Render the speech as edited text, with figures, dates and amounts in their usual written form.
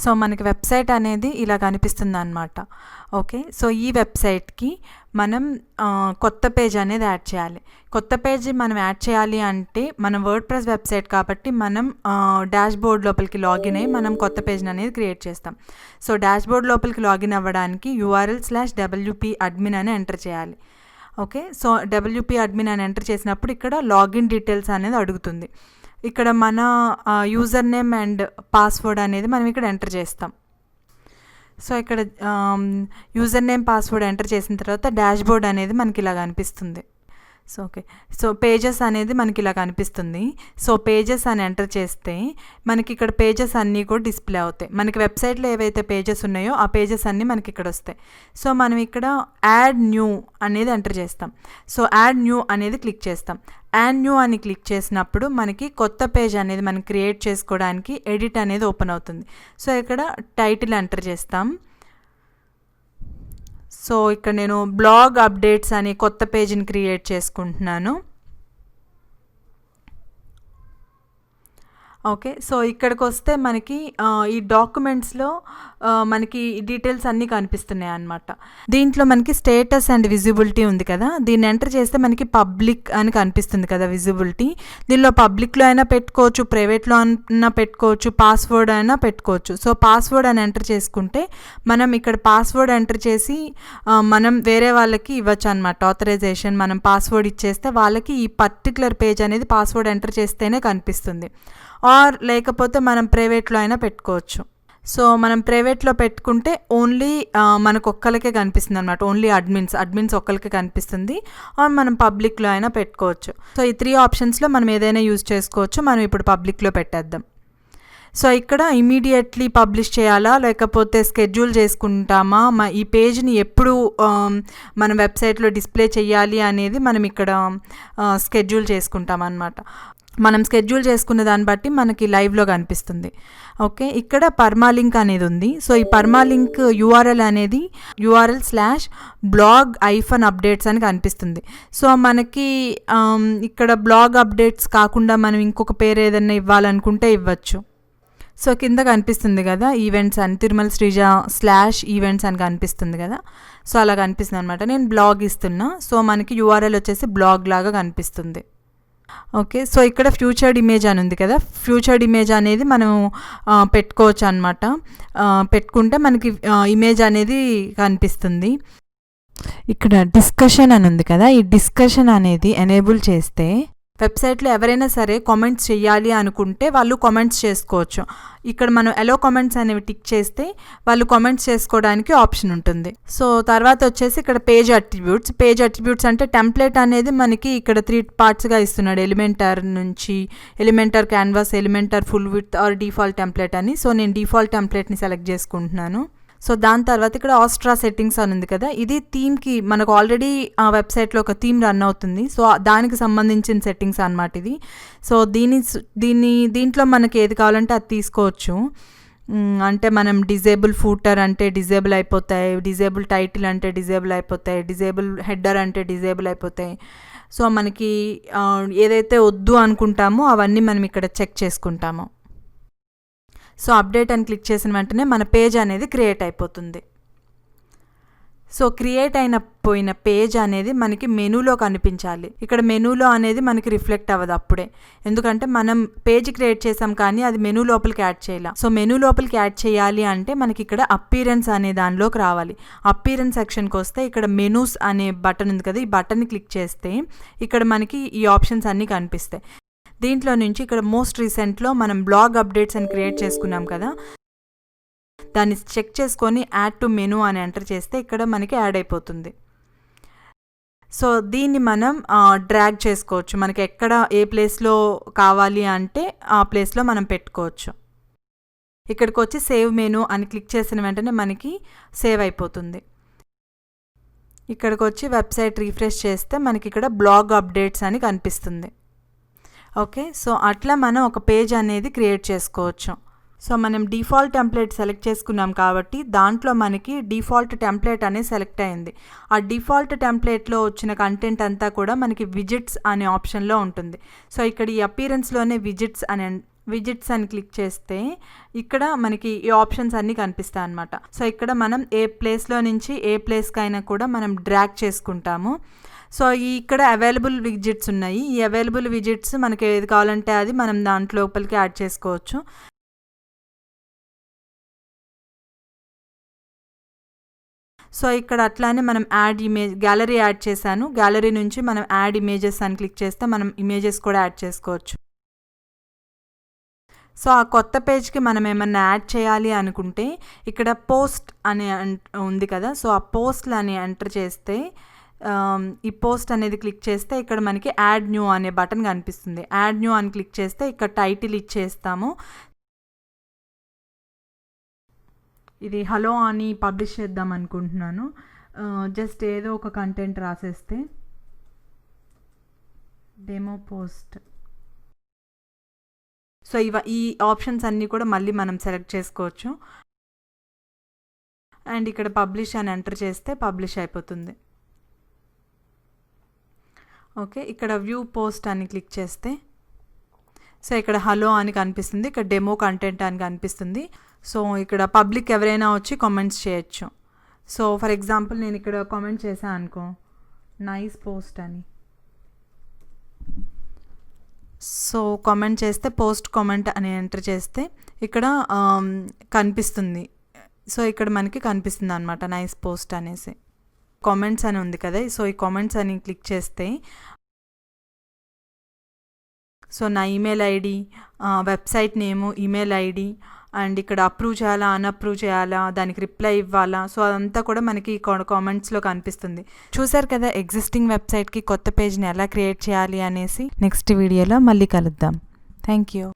So మనకి website అనేది ఇలా కనిపిస్తుంది అనమాట. ఓకే, సో ఈ వెబ్సైట్కి మనం కొత్త పేజ్ అనేది యాడ్ చేయాలి. కొత్త పేజ్ మనం యాడ్ చేయాలి అంటే మనం వర్డ్ప్రెస్ వెబ్సైట్ కాబట్టి మనం డాష్ బోర్డ్ లోపలికి లాగిన్ అయ్యి మనం కొత్త పేజ్ని అనేది క్రియేట్ చేస్తాం. సో డాష్ బోర్డ్ లోపలికి లాగిన్ అవ్వడానికి url/wp-admin అని ఎంటర్ చేయాలి. ఓకే, సో wp-admin అని ఎంటర్ చేసినప్పుడు ఇక్కడ లాగిన్ డీటెయిల్స్ అనేది అడుగుతుంది. ఇక్కడ మన యూజర్ నేమ్ అండ్ పాస్వర్డ్ అనేది మనం ఇక్కడ ఎంటర్ చేస్తాం. సో ఇక్కడ యూజర్ నేమ్ పాస్వర్డ్ ఎంటర్ చేసిన తర్వాత డాష్ బోర్డ్ అనేది మనకి ఇలా కనిపిస్తుంది. సో ఓకే, సో పేజెస్ అనేది మనకి ఇలా కనిపిస్తుంది. సో పేజెస్ అని ఎంటర్ చేస్తే మనకి ఇక్కడ పేజెస్ అన్నీ కూడా డిస్ప్లే అవుతాయి. మనకి వెబ్సైట్లో ఏవైతే పేజెస్ ఉన్నాయో ఆ పేజెస్ అన్నీ మనకి ఇక్కడ వస్తాయి. సో మనం ఇక్కడ యాడ్ న్యూ అనేది ఎంటర్ చేస్తాం. సో యాడ్ న్యూ అనేది క్లిక్ చేస్తాం. యాడ్ న్యూ అని క్లిక్ చేసినప్పుడు మనకి కొత్త పేజ్ అనేది మనం క్రియేట్ చేసుకోవడానికి ఎడిట్ అనేది ఓపెన్ అవుతుంది. సో ఇక్కడ టైటిల్ ఎంటర్ చేస్తాం. సో ఇక్కడ నేను బ్లాగ్ అప్డేట్స్ అనే కొత్త పేజ్ని క్రియేట్ చేసుకుంటున్నాను. ఓకే, సో ఇక్కడికి వస్తే మనకి ఈ డాక్యుమెంట్స్లో మనకి డీటెయిల్స్ అన్నీ కనిపిస్తున్నాయి అన్నమాట. దీంట్లో మనకి స్టేటస్ అండ్ విజిబిలిటీ ఉంది కదా, దీన్ని ఎంటర్ చేస్తే మనకి పబ్లిక్ అని కనిపిస్తుంది కదా విజిబిలిటీ. దీనిలో పబ్లిక్లో అయినా పెట్టుకోవచ్చు, ప్రైవేట్లో అయినా పెట్టుకోవచ్చు, పాస్వర్డ్ అయినా పెట్టుకోవచ్చు. సో పాస్వర్డ్ అని ఎంటర్ చేసుకుంటే మనం ఇక్కడ పాస్వర్డ్ ఎంటర్ చేసి మనం వేరే వాళ్ళకి ఇవ్వచ్చు అనమాట. ఆథరైజేషన్ మనం పాస్వర్డ్ ఇచ్చేస్తే వాళ్ళకి ఈ పర్టికులర్ పేజ్ అనేది పాస్వర్డ్ ఎంటర్ చేస్తేనే కనిపిస్తుంది. ఆర్ లేకపోతే మనం ప్రైవేట్లో అయినా పెట్టుకోవచ్చు. సో మనం ప్రైవేట్లో పెట్టుకుంటే ఓన్లీ మనకు ఒక్కరికే కనిపిస్తుంది అనమాట. ఓన్లీ అడ్మిన్స్ ఒక్కరికే కనిపిస్తుంది. ఆర్ మనం పబ్లిక్లో అయినా పెట్టుకోవచ్చు. సో ఈ 3 ఆప్షన్స్లో మనం ఏదైనా యూజ్ చేసుకోవచ్చు. మనం ఇప్పుడు పబ్లిక్లో పెట్టేద్దాం. సో ఇక్కడ ఇమీడియట్లీ పబ్లిష్ చేయాలా లేకపోతే స్కెడ్యూల్ చేసుకుంటామా, ఈ పేజ్ని ఎప్పుడు మన వెబ్సైట్లో డిస్ప్లే చేయాలి అనేది మనం ఇక్కడ స్కెడ్యూల్ చేసుకుంటాం అన్నమాట. మనం స్కెడ్యూల్ చేసుకున్న దాన్ని బట్టి మనకి లైవ్లో కనిపిస్తుంది. ఓకే, ఇక్కడ పర్మాలింక్ అనేది ఉంది. సో ఈ పర్మాలింక్ యూఆర్ఎల్ అనేది url/blog-updates అని కనిపిస్తుంది. సో మనకి ఇక్కడ బ్లాగ్ అప్డేట్స్ కాకుండా మనం ఇంకొక పేరు ఏదైనా ఇవ్వాలనుకుంటే ఇవ్వచ్చు. సో కింద కనిపిస్తుంది కదా ఈవెంట్స్ అని, తిరుమల శ్రీజ /events అని కనిపిస్తుంది కదా. సో అలా కనిపిస్తుంది అనమాట. నేను బ్లాగ్ ఇస్తున్నా. సో మనకి యూఆర్ఎల్ వచ్చేసి బ్లాగ్ లాగా కనిపిస్తుంది. ఓకే, సో ఇక్కడ ఫ్యూచర్డ్ ఇమేజ్ అని ఉంది కదా, ఫ్యూచర్డ్ ఇమేజ్ అనేది మనం పెట్టుకోవచ్చు అనమాట. పెట్టుకుంటే మనకి ఇమేజ్ అనేది కనిపిస్తుంది. ఇక్కడ డిస్కషన్ అని ఉంది కదా, ఈ డిస్కషన్ అనేది ఎనేబుల్ చేస్తే వెబ్సైట్లో ఎవరైనా సరే కామెంట్స్ చేయాలి అనుకుంటే వాళ్ళు కామెంట్స్ చేసుకోవచ్చు. ఇక్కడ మనం ఎలో కామెంట్స్ అనేవి టిక్ చేస్తే వాళ్ళు కామెంట్స్ చేసుకోవడానికి ఆప్షన్ ఉంటుంది. సో తర్వాత వచ్చేసి ఇక్కడ పేజ్ అట్రిబ్యూట్స్ అంటే టెంప్లెట్ అనేది మనకి ఇక్కడ 3 పార్ట్స్గా ఇస్తున్నాడు. ఎలిమెంటర్ నుంచి Elementor canvas, Elementor full width or default template అని. సో నేను డిఫాల్ట్ టెంప్లెట్ని సెలెక్ట్ చేసుకుంటున్నాను. సో దాని తర్వాత ఇక్కడ ఆస్ట్రా సెట్టింగ్స్ అని ఉంది కదా, ఇది థీమ్కి మనకు ఆల్రెడీ ఆ వెబ్సైట్లో ఒక థీమ్ రన్ అవుతుంది. సో దానికి సంబంధించిన సెట్టింగ్స్ అన్నమాట ఇది. సో దీంట్లో మనకి ఏది కావాలంటే అది తీసుకోవచ్చు. అంటే మనం డిజేబుల్ ఫూటర్ అంటే డిజేబుల్ అయిపోతాయి, డిజేబుల్ టైటిల్ అంటే డిజేబుల్ అయిపోతాయి, డిజేబుల్ హెడర్ అంటే డిజేబుల్ అయిపోతాయి. సో మనకి ఏదైతే వద్దు అనుకుంటామో అవన్నీ మనం ఇక్కడ చెక్ చేసుకుంటాము. సో అప్డేట్ అని క్లిక్ చేసిన వెంటనే మన పేజ్ అనేది క్రియేట్ అయిపోతుంది. సో క్రియేట్ అయిపోయిన పేజ్ అనేది మనకి మెనూలో కనిపించాలి. ఇక్కడ మెనూలో అనేది మనకి రిఫ్లెక్ట్ అవ్వదు అప్పుడే, ఎందుకంటే మనం పేజ్ క్రియేట్ చేసాం కానీ అది మెనూ లోపలికి యాడ్ చేయాలి. సో మెనూ లోపలికి యాడ్ చేయాలి అంటే మనకి ఇక్కడ అపీరెన్స్ అనే దానిలోకి రావాలి. అపీరెన్స్ సెక్షన్కి వస్తే ఇక్కడ మెనూస్ అనే బటన్ ఉంది కదా, ఈ బటన్ని క్లిక్ చేస్తే ఇక్కడ మనకి ఈ ఆప్షన్స్ అన్నీ కనిపిస్తాయి. దీంట్లో నుంచి ఇక్కడ మోస్ట్ రీసెంట్లో మనం బ్లాగ్ అప్డేట్స్ అని క్రియేట్ చేసుకున్నాం కదా, దాన్ని చెక్ చేసుకొని యాడ్ టు మెనూ అని ఎంటర్ చేస్తే ఇక్కడ మనకి యాడ్ అయిపోతుంది. సో దీన్ని మనం డ్రాగ్ చేసుకోవచ్చు. మనకి ఎక్కడ ఏ ప్లేస్లో కావాలి అంటే ఆ ప్లేస్లో మనం పెట్టుకోవచ్చు. ఇక్కడికి వచ్చి సేవ్ మెనూ అని క్లిక్ చేసిన వెంటనే మనకి సేవ్ అయిపోతుంది. ఇక్కడికి వచ్చి వెబ్సైట్ రీఫ్రెష్ చేస్తే మనకి ఇక్కడ బ్లాగ్ అప్డేట్స్ అని కనిపిస్తుంది. ఓకే, సో అట్లా మనం ఒక పేజ్ అనేది క్రియేట్ చేసుకోవచ్చు. సో మనం డిఫాల్ట్ టెంప్లెట్ సెలెక్ట్ చేసుకున్నాం కాబట్టి దాంట్లో మనకి డిఫాల్ట్ టెంప్లెట్ అనేది సెలెక్ట్ అయింది. ఆ డిఫాల్ట్ టెంప్లెట్లో వచ్చిన కంటెంట్ అంతా కూడా మనకి విజిట్స్ అనే ఆప్షన్లో ఉంటుంది. సో ఇక్కడ ఈ అపీరెన్స్లోనే విజిట్స్ అనే విజిట్స్ అని క్లిక్ చేస్తే ఇక్కడ మనకి ఈ ఆప్షన్స్ అన్నీ కనిపిస్తాయి అన్నమాట. సో ఇక్కడ మనం ఏ ప్లేస్లో నుంచి ఏ ప్లేస్కైనా కూడా మనం డ్రాగ్ చేసుకుంటాము. సో ఇక్కడ అవైలబుల్ విజిట్స్ ఉన్నాయి. ఈ అవైలబుల్ విజిట్స్ మనకి ఏది కావాలంటే అది మనం దాంట్లో లోపలికి యాడ్ చేసుకోవచ్చు. సో ఇక్కడ అట్లానే మనం యాడ్ ఇమేజ్ గ్యాలరీ యాడ్ చేశాను. గ్యాలరీ నుంచి మనం యాడ్ ఇమేజెస్ అని క్లిక్ చేస్తే మనం ఇమేజెస్ కూడా యాడ్ చేసుకోవచ్చు. సో ఆ కొత్త పేజ్కి మనం ఏమన్నా యాడ్ చేయాలి అనుకుంటే ఇక్కడ పోస్ట్ అని ఉంది కదా, సో ఆ పోస్ట్లు అని ఎంటర్ చేస్తే ఈ పోస్ట్ అనేది క్లిక్ చేస్తే ఇక్కడ మనకి యాడ్ న్యూ అనే బటన్ కనిపిస్తుంది. యాడ్ న్యూ అని క్లిక్ చేస్తే ఇక్కడ టైటిల్ ఇచ్చేస్తాము. ఇది హలో అని పబ్లిష్ చేద్దాం అనుకుంటున్నాను. జస్ట్ ఏదో ఒక కంటెంట్ రాసేస్తే డెమో పోస్ట్. సో ఈ ఆప్షన్స్ అన్నీ కూడా మళ్ళీ మనం సెలెక్ట్ చేసుకోవచ్చు. అండ్ ఇక్కడ పబ్లిష్ అని ఎంటర్ చేస్తే పబ్లిష్ అయిపోతుంది. ఓకే, ఇక్కడ వ్యూ పోస్ట్ అని క్లిక్ చేస్తే సో ఇక్కడ హలో అని కనిపిస్తుంది, ఇక్కడ డెమో కంటెంట్ అని కనిపిస్తుంది. సో ఇక్కడ పబ్లిక్ ఎవరైనా వచ్చి కామెంట్స్ చేయొచ్చు. సో ఫర్ ఎగ్జాంపుల్ నేను ఇక్కడ కామెంట్ చేశాను అనుకో, నైస్ పోస్ట్ అని. సో కామెంట్ చేస్తే పోస్ట్ కామెంట్ అని ఎంటర్ చేస్తే ఇక్కడ కనిపిస్తుంది. సో ఇక్కడ మనకి కనిపిస్తుంది అనమాట నైస్ పోస్ట్ అనేసి. కామెంట్స్ అని ఉంది కదా, సో ఈ కామెంట్స్ అని క్లిక్ చేస్తే సో నా email ID, website name, email ID and ఇక్కడ అప్రూవ్ చేయాలా అన్అప్రూవ్ చేయాలా, దానికి రిప్లై ఇవ్వాలా, సో అదంతా కూడా మనకి కామెంట్స్లో కనిపిస్తుంది. చూసారు కదా ఎగ్జిస్టింగ్ వెబ్సైట్కి కొత్త పేజ్ని ఎలా క్రియేట్ చేయాలి అనేసి. నెక్స్ట్ వీడియోలో మళ్ళీ కలుద్దాం. Thank you.